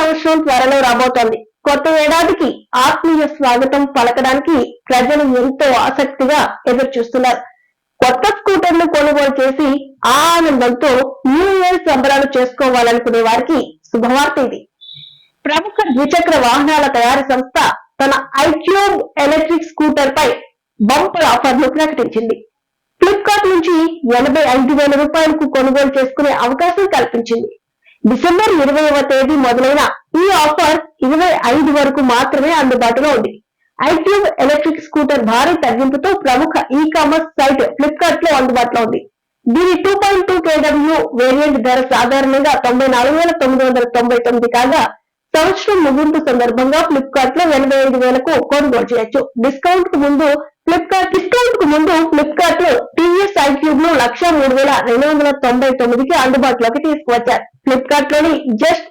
సంవత్సరం త్వరలో రాబోతోంది. కొత్త ఏడాదికి ఆత్మీయ స్వాగతం పలకడానికి ప్రజలు ఎంతో ఆసక్తిగా ఎదురు చూస్తున్నారు. కొత్త స్కూటర్లు కొనుగోలు చేసి ఆ ఆనందంతో న్యూ ఇయర్ సంబరాలు చేసుకోవాలనుకునే వారికి శుభవార్త ఇది. ప్రముఖ ద్విచక్ర వాహనాల తయారీ సంస్థ తన ఐక్యూబ్ ఎలక్ట్రిక్ స్కూటర్ పై బంపర్ ఆఫర్ను ప్రకటించింది. ఫ్లిప్కార్ట్ నుంచి 85,000 రూపాయలకు కొనుగోలు చేసుకునే అవకాశం కల్పించింది. డిసెంబర్ 20వ తేదీ మొదలైన ఈ ఆఫర్ 25 వరకు మాత్రమే అందుబాటులో ఉంది. ఐక్యూబ్ ఎలక్ట్రిక్ స్కూటర్ భారీ తగ్గింపుతో ప్రముఖ ఈ కామర్స్ సైట్ ఫ్లిప్కార్ట్ లో అందుబాటులో ఉంది. దీని 2.2 kW వేరియంట్ ధర సాధారణంగా 94,999 కాగా సంవత్సరం ముగింపు సందర్భంగా ఫ్లిప్కార్ట్ లో 85,000కు కొనుగోలు చేయొచ్చు. డిస్కౌంట్ కు ముందు ఫ్లిప్కార్ట్ లో టీవీఎస్ ఐక్యూబ్ ను 1,03,299కి అందుబాటులోకి తీసుకువచ్చారు. ఫ్లిప్కార్ట్ లోని జస్ట్